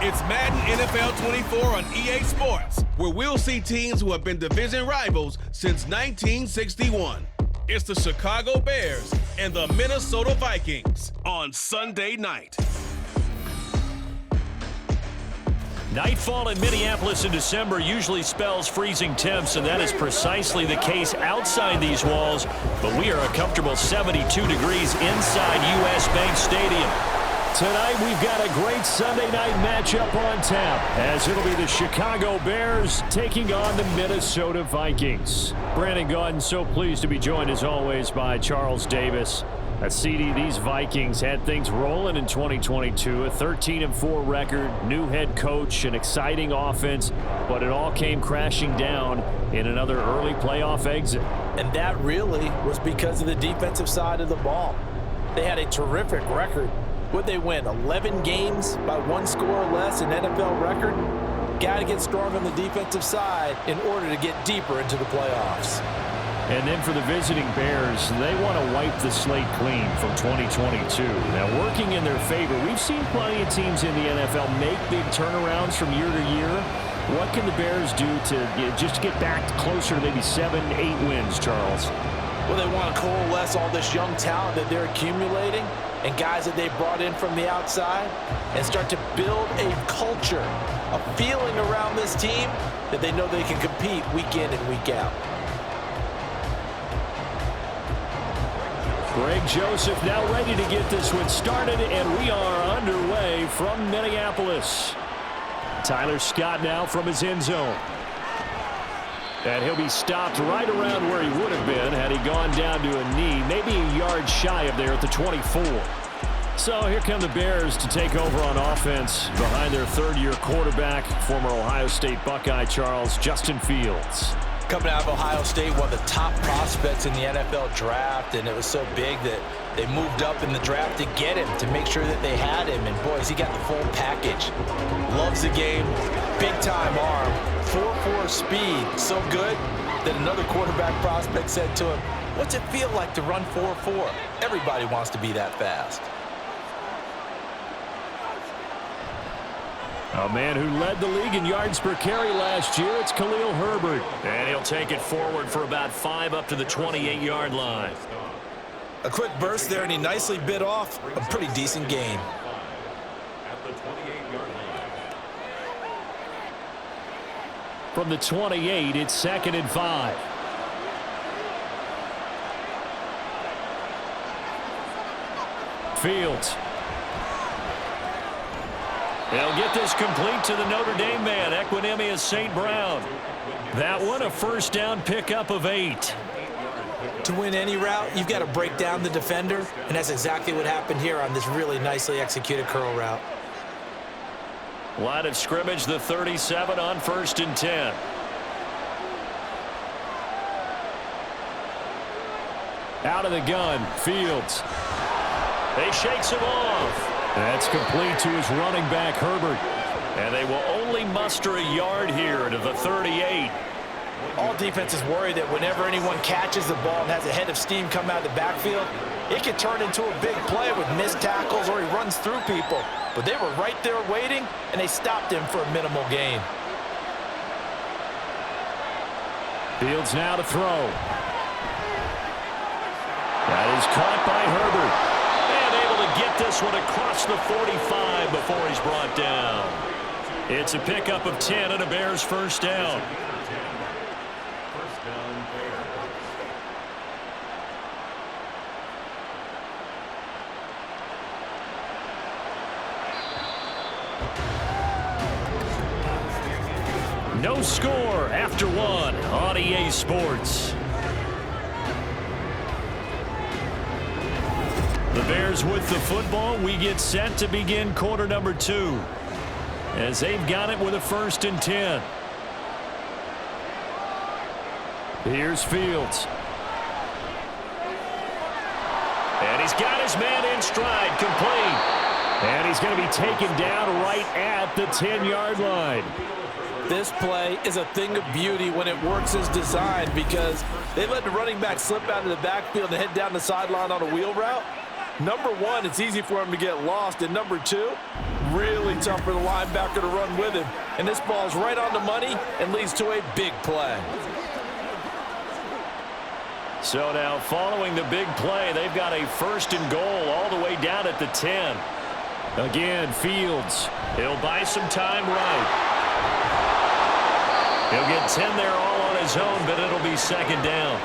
It's Madden NFL 24 on EA Sports, where we'll see teams who have been division rivals since 1961. It's the Chicago Bears and the Minnesota Vikings on Sunday night. Nightfall in Minneapolis in December usually spells freezing temps, and that is precisely the case outside these walls. But we are a comfortable 72 degrees inside U.S. Bank Stadium. Tonight, we've got a great Sunday night matchup on tap, as it'll be the Chicago Bears taking on the Minnesota Vikings. Brandon Gaudin, so pleased to be joined, as always, by Charles Davis. CD, these Vikings had things rolling in 2022, a 13-4 record, new head coach, an exciting offense, but it all came crashing down in another early playoff exit. And that really was because of the defensive side of the ball. They had a terrific record. Would they win 11 games by one score or less, an NFL record? Got to get strong on the defensive side in order to get deeper into the playoffs. And then for the visiting Bears, they want to wipe the slate clean from 2022. Now, working in their favor, we've seen plenty of teams in the NFL make big turnarounds from year to year. What can the Bears do to just get back closer to maybe 7, 8 wins, Charles? Well, they want to coalesce all this young talent that they're accumulating and guys that they brought in from the outside and start to build a culture, a feeling around this team that they know they can compete week in and week out. Greg Joseph now ready to get this one started, and we are underway from Minneapolis. Tyler Scott now from his end zone. And he'll be stopped right around where he would have been had he gone down to a knee, maybe a yard shy of there at the 24. So here come the Bears to take over on offense behind their third-year quarterback, former Ohio State Buckeye Charles Justin Fields. Coming out of Ohio State, one of the top prospects in the NFL draft, and it was so big that they moved up in the draft to get him, to make sure that they had him. And boys, he got the full package. Loves the game, big-time arm, 4.4 speed, so good that another quarterback prospect said to him, "What's it feel like to run 4.4? Everybody wants to be that fast." A man who led the league in yards per carry last year, it's Khalil Herbert. And he'll take it forward for about 5 up to the 28-yard line. A quick burst there, and he nicely bit off a pretty decent gain. From the 28, it's 2nd and 5. Fields. They'll get this complete to the Notre Dame man, Equanimeous St. Brown. That one, a first down pickup of 8. To win any route, you've got to break down the defender, and that's exactly what happened here on this really nicely executed curl route. Line of scrimmage, the 37 on 1st and 10. Out of the gun, Fields. They shakes him off. That's complete to his running back, Herbert. And they will only muster a yard here to the 38. All defenses worry that whenever anyone catches the ball and has a head of steam come out of the backfield, it can turn into a big play with missed tackles or he runs through people. But they were right there waiting, and they stopped him for a minimal gain. Fields now to throw. That is caught by Herbert. And able to get this one across the 45 before he's brought down. It's a pickup of 10 and a Bears first down. No score after 1 on EA Sports. The Bears with the football. We get set to begin quarter number 2. As they've got it with a 1st and 10. Here's Fields. And he's got his man in stride, complete. And he's going to be taken down right at the 10-yard line. This play is a thing of beauty when it works as designed, because they let the running back slip out of the backfield and head down the sideline on a wheel route. Number one, it's easy for him to get lost. And number two, really tough for the linebacker to run with him. And this ball's right on the money and leads to a big play. So now following the big play, they've got a 1st and goal all the way down at the 10. Again, Fields. He'll buy some time right. He'll get 10 there all on his own, but it'll be 2nd down.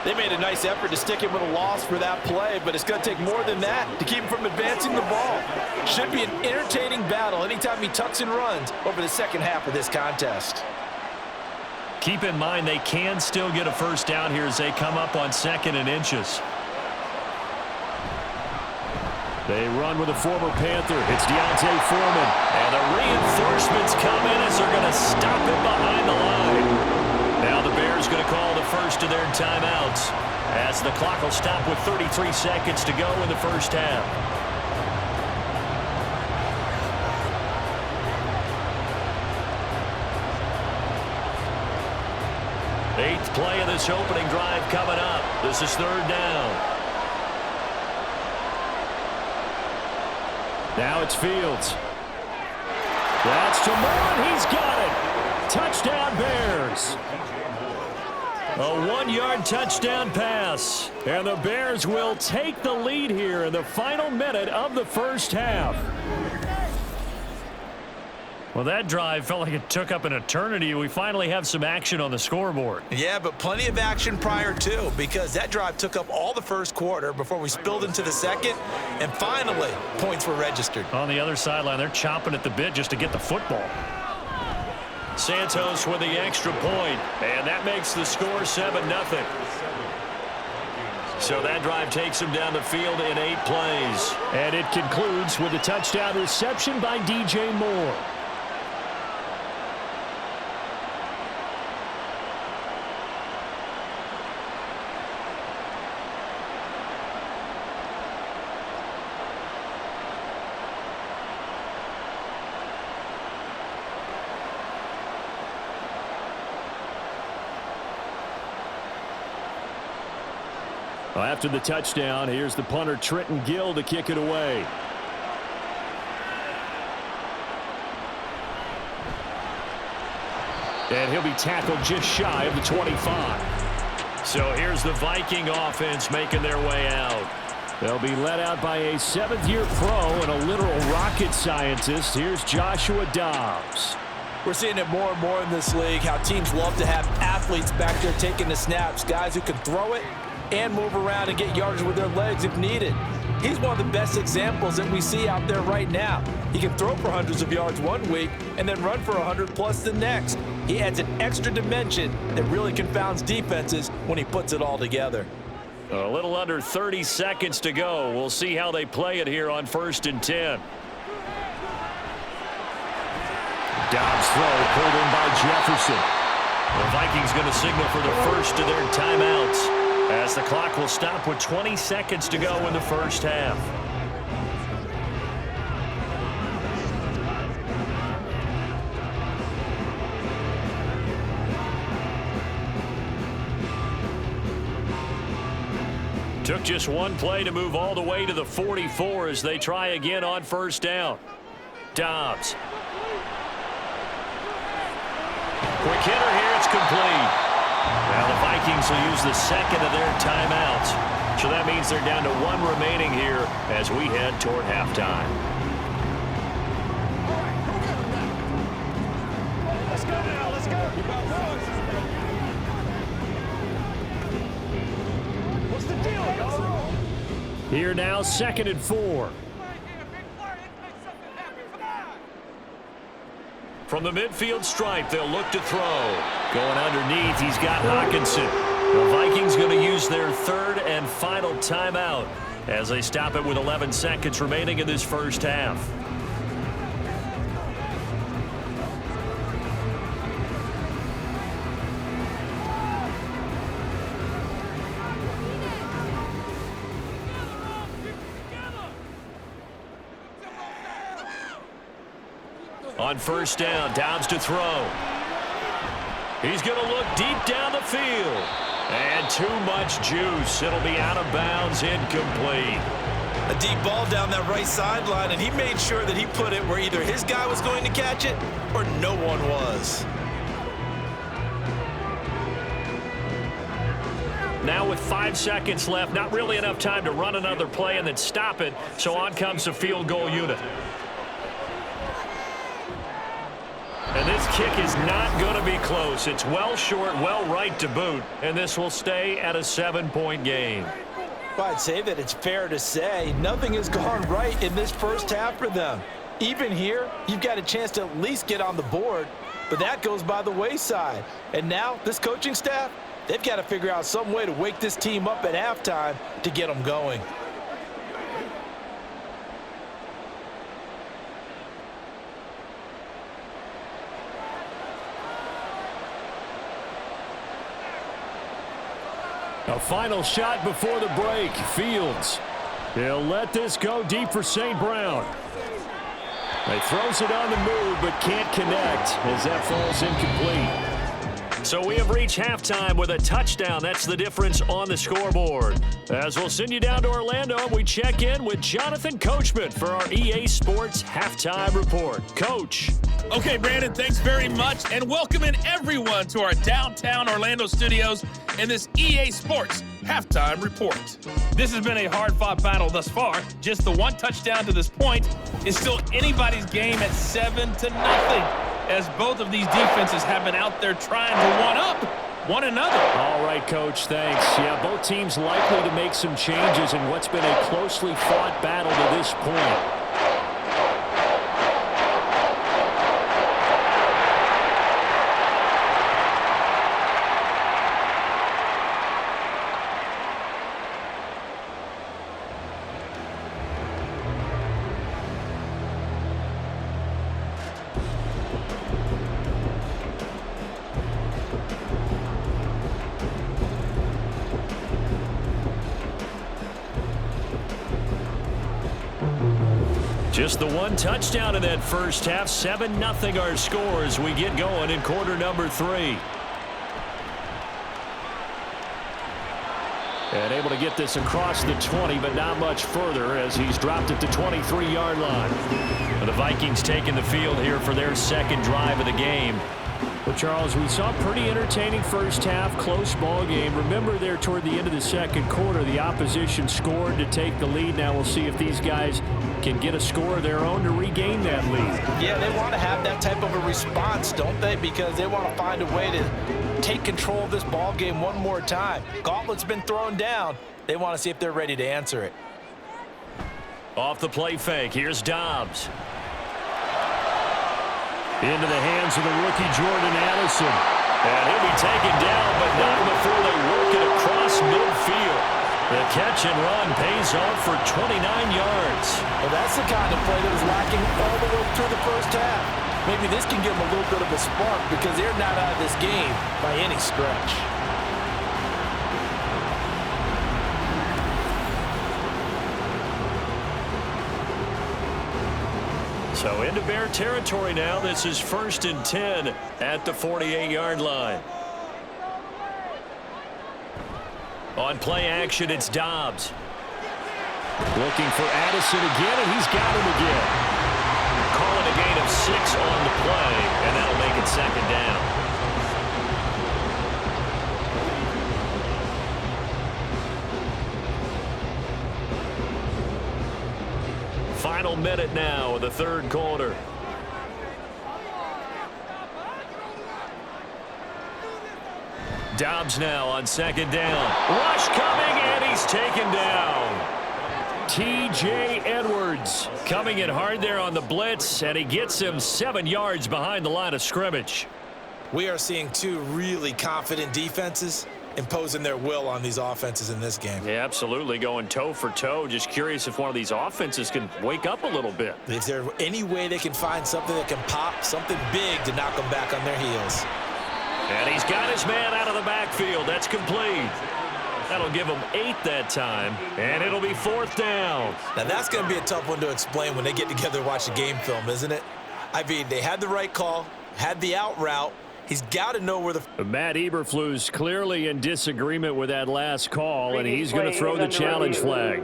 They made a nice effort to stick him with a loss for that play, but it's going to take more than that to keep him from advancing the ball. Should be an entertaining battle anytime he tucks and runs over the second half of this contest. Keep in mind they can still get a 1st down here as they come up on 2nd and inches. They run with a former Panther. It's D'Onta Foreman. And the reinforcements come in as they're going to stop it behind the line. Now the Bears going to call the first of their timeouts as the clock will stop with 33 seconds to go in the first half. Eighth play of this opening drive coming up. This is 3rd down. Now it's Fields. That's to Moore. He's got it. Touchdown Bears. A 1-yard touchdown pass. And the Bears will take the lead here in the final minute of the first half. Well, that drive felt like it took up an eternity. We finally have some action on the scoreboard. Yeah, but plenty of action prior to, because that drive took up all the first quarter before we spilled into the second, and finally, points were registered. On the other sideline, they're chomping at the bit just to get the football. Santos with the extra point, and that makes the score 7-0. So that drive takes him down the field in 8 plays. And it concludes with a touchdown reception by DJ Moore. Well, after the touchdown, here's the punter Trenton Gill to kick it away. And he'll be tackled just shy of the 25. So here's the Viking offense making their way out. They'll be led out by a 7th-year pro and a literal rocket scientist. Here's Joshua Dobbs. We're seeing it more and more in this league, how teams love to have athletes back there taking the snaps, guys who can throw it and move around and get yardage with their legs if needed. He's one of the best examples that we see out there right now. He can throw for hundreds of yards one week and then run for 100+ the next. He adds an extra dimension that really confounds defenses when he puts it all together. A little under 30 seconds to go. We'll see how they play it here on 1st and 10. Dobbs throw pulled in by Jefferson. The Vikings going to signal for the first of their timeouts as the clock will stop with 20 seconds to go in the first half. Took just one play to move all the way to the 44 as they try again on 1st down. Dobbs. Quick hitter here, it's complete. Now the Vikings will use the 2nd of their timeouts. So that means they're down to 1 remaining here as we head toward halftime. Let's go now, let's go. What's the deal, y'all? Here now, 2nd and 4. From the midfield stripe, they'll look to throw. Going underneath, he's got Hockenson. The Vikings going to use their 3rd and final timeout as they stop it with 11 seconds remaining in this first half. On 1st down, Dobbs to throw. He's going to look deep down the field. And too much juice. It'll be out of bounds, incomplete. A deep ball down that right sideline, and he made sure that he put it where either his guy was going to catch it or no one was. Now with 5 seconds left, not really enough time to run another play and then stop it, so on comes the field goal unit. And this kick is not going to be close. It's well short, well right to boot, and this will stay at a 7-point game. Well, I'd say that it's fair to say nothing has gone right in this first half for them. Even here, you've got a chance to at least get on the board, but that goes by the wayside. And now, this coaching staff, they've got to figure out some way to wake this team up at halftime to get them going. A final shot before the break. Fields. He'll let this go deep for St. Brown. He throws it on the move but can't connect as that falls incomplete. So we have reached halftime with a touchdown. That's the difference on the scoreboard. As we'll send you down to Orlando, we check in with Jonathan Coachman for our EA Sports Halftime Report. Coach. Okay, Brandon, thanks very much, and welcoming everyone to our downtown Orlando studios in this EA Sports Halftime Report. This has been a hard-fought battle thus far. Just the one touchdown to this point is still anybody's game at 7-0, as both of these defenses have been out there trying to one-up one another. All right, Coach, thanks. Yeah, both teams likely to make some changes in what's been a closely fought battle to this point. Just the one touchdown in that first half. 7-0 our score as we get going in quarter number 3. And able to get this across the 20, but not much further as he's dropped it to 23-yard line. And the Vikings taking the field here for their second drive of the game. Well, Charles, we saw a pretty entertaining first half, close ball game. Remember there toward the end of the second quarter, the opposition scored to take the lead. Now we'll see if these guys can get a score of their own to regain that lead. Yeah, they want to have that type of a response, don't they? Because they want to find a way to take control of this ball game one more time. Gauntlet's been thrown down. They want to see if they're ready to answer it. Off the play fake, here's Dobbs. Into the hands of the rookie Jordan Addison. And he'll be taken down, but not before they work it across midfield. The catch and run pays off for 29 yards. Well, that's the kind of play that was lacking all the way through the first half. Maybe this can give them a little bit of a spark because they're not out of this game by any stretch. So into Bear territory now. This is 1st and 10 at the 48-yard line. On play action, it's Dobbs. Looking for Addison again, and he's got him again. Calling a gain of 6 on the play, and that'll make it second down. Final minute now of the third quarter. Dobbs now on second down. Rush coming, and he's taken down. T.J. Edwards coming in hard there on the blitz, and he gets him 7 yards behind the line of scrimmage. We are seeing two really confident defenses imposing their will on these offenses in this game. Yeah, absolutely, going toe for toe. Just curious if one of these offenses can wake up a little bit. Is there any way they can find something that can pop, something big to knock them back on their heels? And he's got his man out of the backfield. That's complete. That'll give them 8 that time, and it'll be 4th down. Now, that's going to be a tough one to explain when they get together and watch the game film, isn't it? I mean, they had the right call, had the out route. He's got to know where the... Matt Eberflus clearly in disagreement with that last call, and he's going to throw the challenge flag.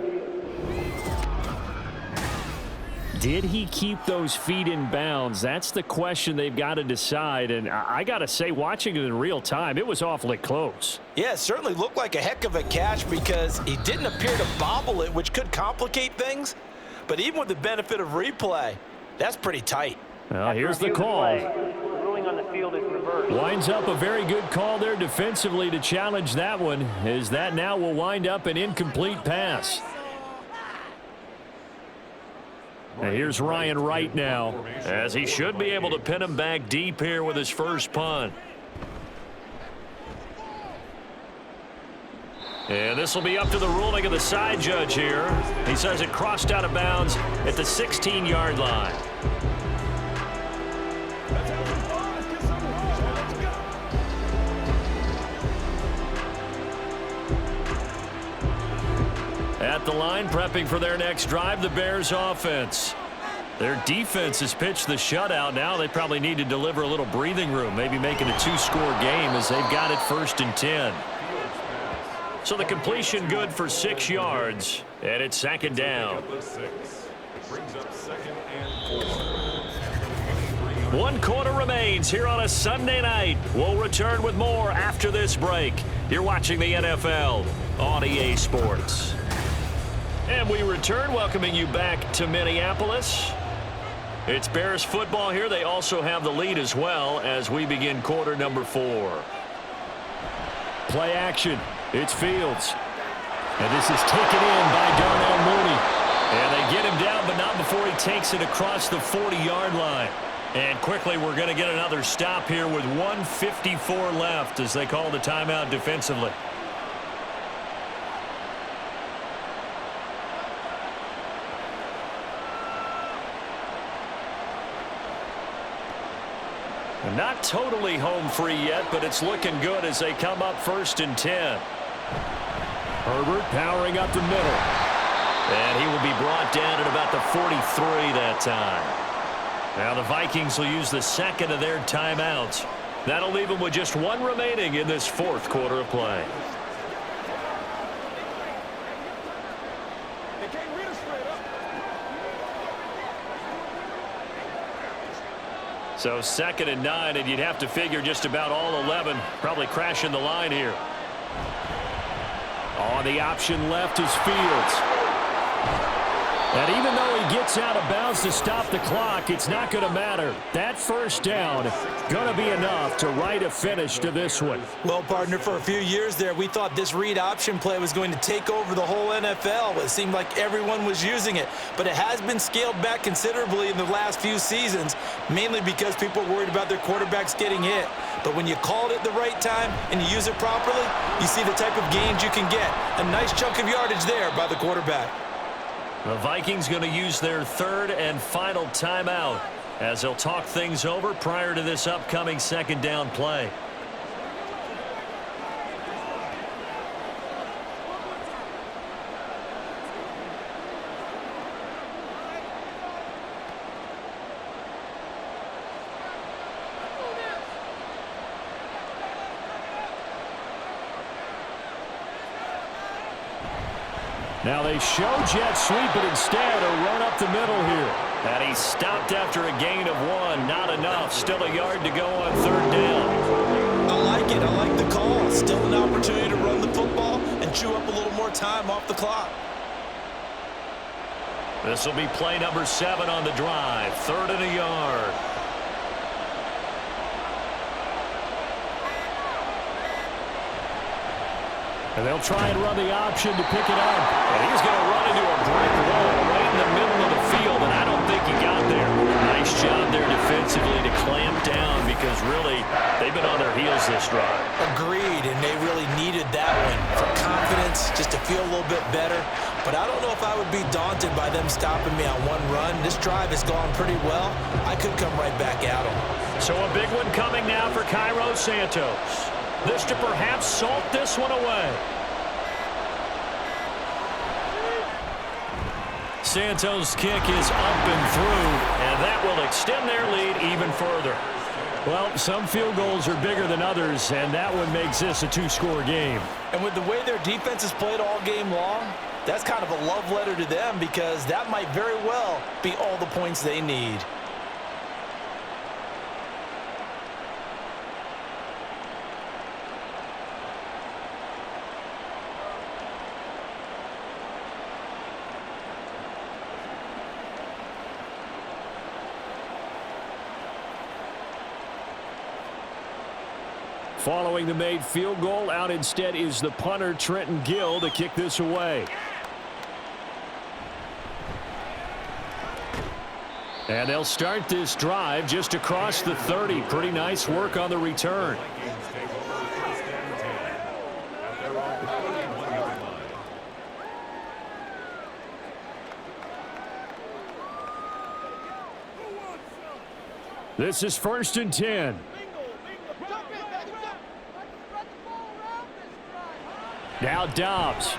Did he keep those feet in bounds? That's the question they've got to decide. And I got to say, watching it in real time, it was awfully close. Yeah, it certainly looked like a heck of a catch because he didn't appear to bobble it, which could complicate things. But even with the benefit of replay, that's pretty tight. Well, here's the call. Ruling on the field is reversed. Winds up a very good call there defensively to challenge that one, as that now will wind up an incomplete pass. And here's Ryan Wright now, as he should be able to pin him back deep here with his first punt. And this will be up to the ruling of the side judge here. He says it crossed out of bounds at the 16-yard line. At the line, prepping for their next drive, the Bears offense. Their defense has pitched the shutout. Now they probably need to deliver a little breathing room, maybe make it a 2-score game as they've got it 1st and 10. So the completion good for 6 yards, and it's 2nd down. 1 quarter remains here on a Sunday night. We'll return with more after this break. You're watching the NFL on EA Sports. And we return, welcoming you back to Minneapolis. It's Bears football here. They also have the lead as well as we begin quarter number 4. Play action. It's Fields. And this is taken in by Darnell Mooney. And they get him down, but not before he takes it across the 40-yard line. And quickly, we're going to get another stop here with 1:54 left as they call the timeout defensively. Not totally home free yet, but it's looking good as they come up 1st and 10. Herbert powering up the middle. And he will be brought down at about the 43 that time. Now the Vikings will use the 2nd of their timeouts. That'll leave them with just 1 remaining in this 4th quarter of play. So 2nd and 9, and you'd have to figure just about all 11 probably crashing the line here. On the option left is Fields. And even though he gets out of bounds to stop the clock, it's not going to matter. That 1st down going to be enough to write a finish to this one. Well, partner, for a few years there, we thought this read option play was going to take over the whole NFL. It seemed like everyone was using it. But it has been scaled back considerably in the last few seasons, mainly because people are worried about their quarterbacks getting hit. But when you call it at the right time and you use it properly, you see the type of gains you can get. A nice chunk of yardage there by the quarterback. The Vikings going to use their 3rd and final timeout as they'll talk things over prior to this upcoming 2nd down play. Now they show jet sweep, but instead a run up the middle here. And he stopped after a gain of 1. Not enough. Still a yard to go on 3rd down. I like it. I like the call. Still an opportunity to run the football and chew up a little more time off the clock. This will be play number 7 on the drive. 3rd and a yard. And they'll try and run the option to pick it up. And he's going to run into a brick wall right in the middle of the field, and I don't think he got there. Nice job there defensively to clamp down because really they've been on their heels this drive. Agreed, and they really needed that one for confidence, just to feel a little bit better. But I don't know if I would be daunted by them stopping me on 1 run. This drive has gone pretty well. I could come right back at them. So a big one coming now for Cairo Santos. This to perhaps salt this one away. Santos' kick is up and through, and that will extend their lead even further. Well, some field goals are bigger than others, and that one makes this a 2-score game. And with the way their defense has played all game long, That's kind of a love letter to them because that might very well be all the points they need. Following the made field goal, out instead is the punter, Trenton Gill, to kick this away. And they'll start this drive just across the 30. Pretty nice work on the return. This is 1st and 10. Now Dobbs.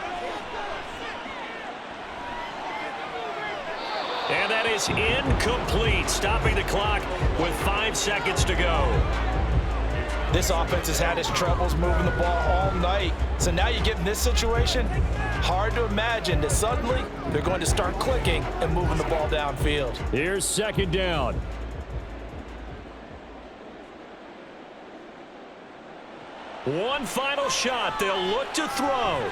And that is incomplete, stopping the clock with 5 seconds to go. This offense has had its troubles moving the ball all night. So now you get in this situation, hard to imagine that suddenly they're going to start clicking and moving the ball downfield. Here's 2nd down. One final shot. They'll look to throw.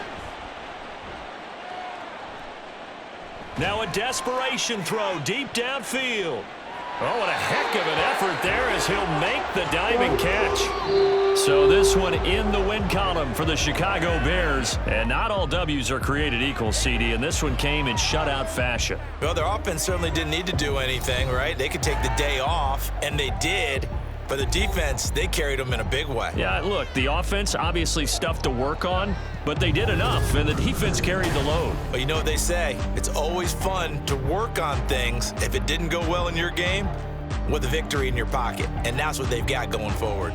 Now a desperation throw deep downfield. Oh, what a heck of an effort there as he'll make the diving catch. So this one in the win column for the Chicago Bears. And not all W's are created equal, CD, and this one came in shutout fashion. Well, their offense certainly didn't need to do anything, right? They could take the day off, and they did. But the defense, they carried them in a big way. Yeah, look, the offense obviously stuff to work on, but they did enough, and the defense carried the load. But you know what they say, it's always fun to work on things if it didn't go well in your game with a victory in your pocket, and that's what they've got going forward.